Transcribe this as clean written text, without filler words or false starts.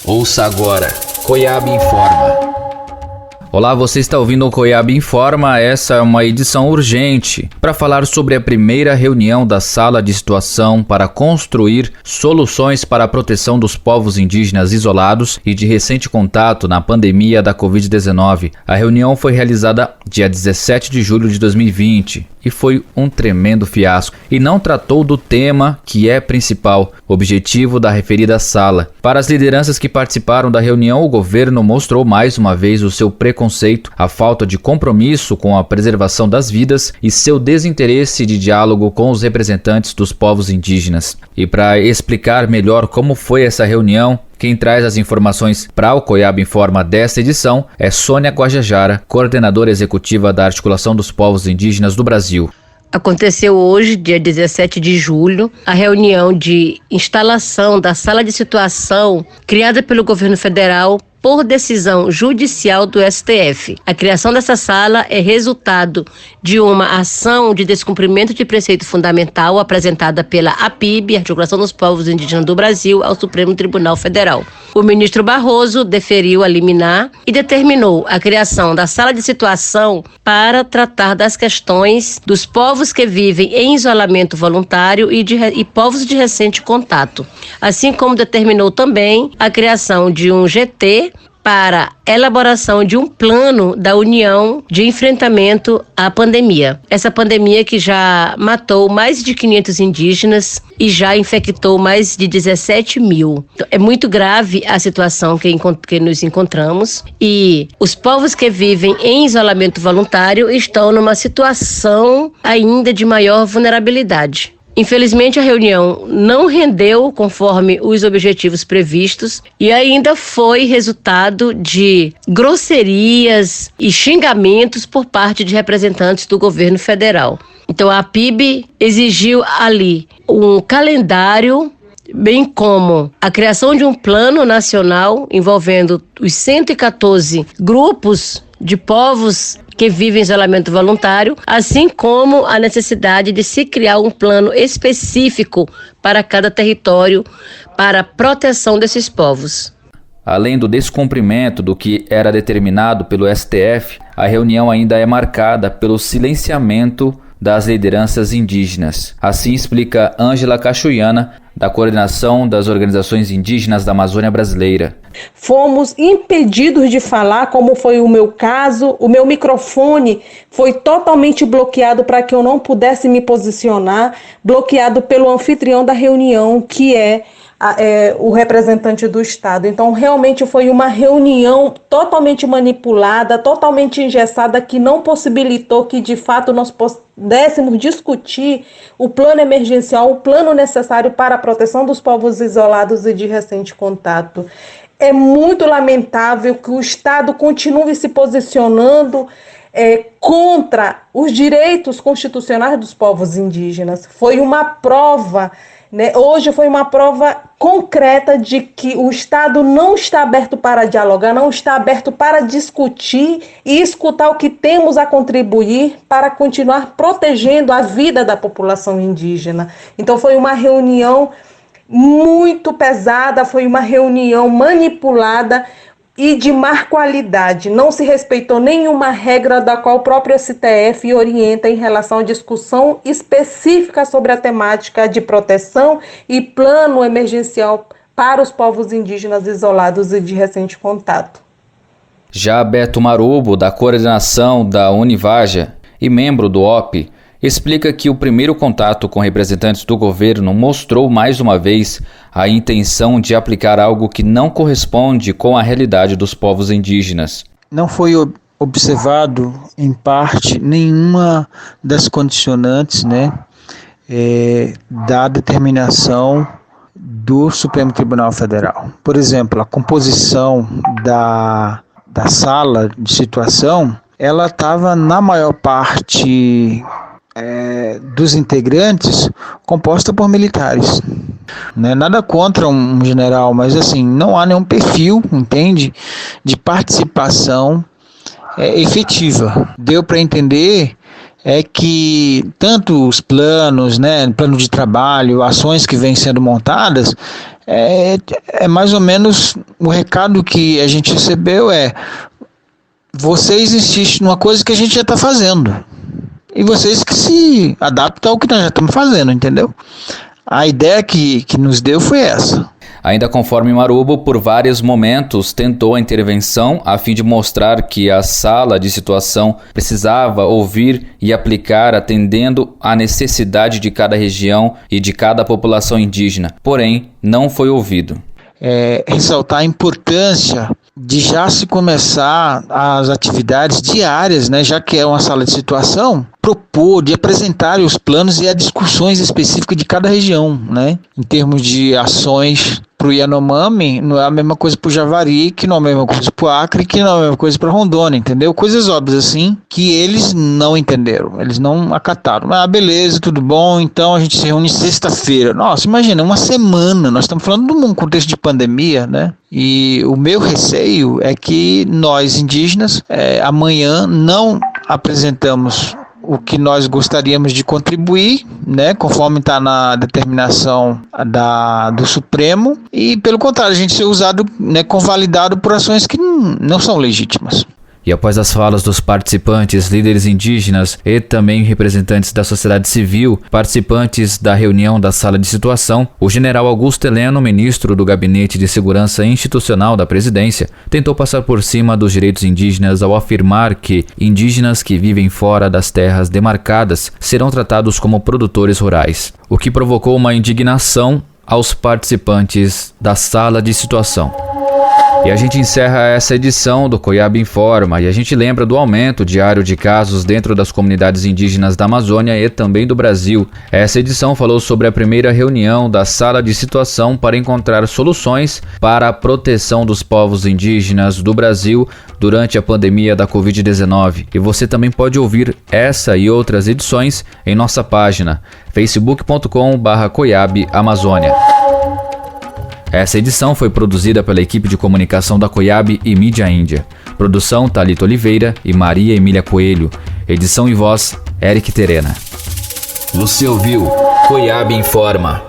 Ouça agora, Coiaba Informa. Olá, você está ouvindo o Coiaba Informa. Essa é uma edição urgente para falar sobre a primeira reunião da Sala de Situação para construir soluções para a proteção dos povos indígenas isolados e de recente contato na pandemia da Covid-19. A reunião foi realizada dia 17 de julho de 2020 e foi um tremendo fiasco e não tratou do tema que é principal, objetivo da referida sala. Para as lideranças que participaram da reunião, o governo mostrou mais uma vez o seu preconceito, a falta de compromisso com a preservação das vidas e seu desinteresse de diálogo com os representantes dos povos indígenas. E para explicar melhor como foi essa reunião, quem traz as informações para o Coiaba Informa desta edição é Sônia Guajajara, coordenadora executiva da Articulação dos Povos Indígenas do Brasil. Aconteceu hoje, dia 17 de julho, a reunião de instalação da Sala de Situação criada pelo governo federal por decisão judicial do STF. A criação dessa sala é resultado de uma ação de descumprimento de preceito fundamental apresentada pela APIB, Articulação dos Povos Indígenas do Brasil, ao Supremo Tribunal Federal. O ministro Barroso deferiu a liminar e determinou a criação da Sala de Situação para tratar das questões dos povos que vivem em isolamento voluntário e povos de recente contato, assim como determinou também a criação de um GT para elaboração de um plano da União de enfrentamento à pandemia. Essa pandemia que já matou mais de 500 indígenas e já infectou mais de 17 mil. É muito grave a situação que nos encontramos e os povos que vivem em isolamento voluntário estão numa situação ainda de maior vulnerabilidade. Infelizmente, a reunião não rendeu conforme os objetivos previstos e ainda foi resultado de grosserias e xingamentos por parte de representantes do governo federal. Então, a APIB exigiu ali um calendário, bem como a criação de um plano nacional envolvendo os 114 grupos de povos que vivem em isolamento voluntário, assim como a necessidade de se criar um plano específico para cada território para a proteção desses povos. Além do descumprimento do que era determinado pelo STF, a reunião ainda é marcada pelo silenciamento das lideranças indígenas. Assim explica Ângela Cachoiana, da coordenação das organizações indígenas da Amazônia Brasileira. Fomos impedidos de falar, como foi o meu caso. O meu microfone foi totalmente bloqueado para que eu não pudesse me posicionar, bloqueado pelo anfitrião da reunião, que é o representante do Estado. Então, realmente foi uma reunião totalmente manipulada, totalmente engessada, que não possibilitou que, de fato, nós pudéssemos discutir o plano emergencial, o plano necessário para a proteção dos povos isolados e de recente contato. É muito lamentável que o Estado continue se posicionando contra os direitos constitucionais dos povos indígenas. Foi uma prova, hoje foi uma prova concreta de que o Estado não está aberto para dialogar, não está aberto para discutir e escutar o que temos a contribuir para continuar protegendo a vida da população indígena. Então foi uma reunião muito pesada, foi uma reunião manipulada e de má qualidade. Não se respeitou nenhuma regra da qual o próprio STF orienta em relação à discussão específica sobre a temática de proteção e plano emergencial para os povos indígenas isolados e de recente contato. Já Beto Marubo, da coordenação da Univaja e membro do OP, explica que o primeiro contato com representantes do governo mostrou mais uma vez a intenção de aplicar algo que não corresponde com a realidade dos povos indígenas. Não foi observado, em parte, nenhuma das condicionantes da determinação do Supremo Tribunal Federal. Por exemplo, a composição da sala de situação, ela estava, na maior parte dos integrantes, composta por militares. Nada contra um general, mas assim, não há nenhum perfil, entende, de participação efetiva. Deu para entender é que tanto os planos, né, plano de trabalho, ações que vêm sendo montadas, é mais ou menos o recado que a gente recebeu vocês insistem numa coisa que a gente já está fazendo. E vocês que se adaptam ao que nós já estamos fazendo, entendeu? A ideia que nos deu foi essa. Ainda conforme Marubo, por vários momentos tentou a intervenção a fim de mostrar que a sala de situação precisava ouvir e aplicar atendendo à necessidade de cada região e de cada população indígena, porém não foi ouvido. Ressaltar a importância de já se começar as atividades diárias, né, já que é uma sala de situação, propor, de apresentar os planos e as discussões específicas de cada região, né, em termos de ações para o Yanomami, não é a mesma coisa para o Javari, que não é a mesma coisa para o Acre, que não é a mesma coisa para Rondônia, entendeu? Coisas óbvias assim, que eles não entenderam, eles não acataram. Beleza, tudo bom, então a gente se reúne sexta-feira. Nossa, imagina, uma semana, nós estamos falando de um contexto de pandemia, né? E o meu receio é que nós indígenas, amanhã não apresentamos o que nós gostaríamos de contribuir, né, conforme está na determinação do Supremo, e pelo contrário, a gente ser usado, né, convalidado por ações que não são legítimas. E após as falas dos participantes, líderes indígenas e também representantes da sociedade civil, participantes da reunião da sala de situação, o general Augusto Heleno, ministro do Gabinete de Segurança Institucional da Presidência, tentou passar por cima dos direitos indígenas ao afirmar que indígenas que vivem fora das terras demarcadas serão tratados como produtores rurais, o que provocou uma indignação aos participantes da sala de situação. E a gente encerra essa edição do Coiaba Informa e a gente lembra do aumento diário de casos dentro das comunidades indígenas da Amazônia e também do Brasil. Essa edição falou sobre a primeira reunião da Sala de Situação para encontrar soluções para a proteção dos povos indígenas do Brasil durante a pandemia da Covid-19. E você também pode ouvir essa e outras edições em nossa página facebook.com/coiabeamazônia. Essa edição foi produzida pela equipe de comunicação da Coiabe e Mídia Índia. Produção Thalita Oliveira e Maria Emília Coelho. Edição e voz Eric Terena. Você ouviu Coiaba Informa.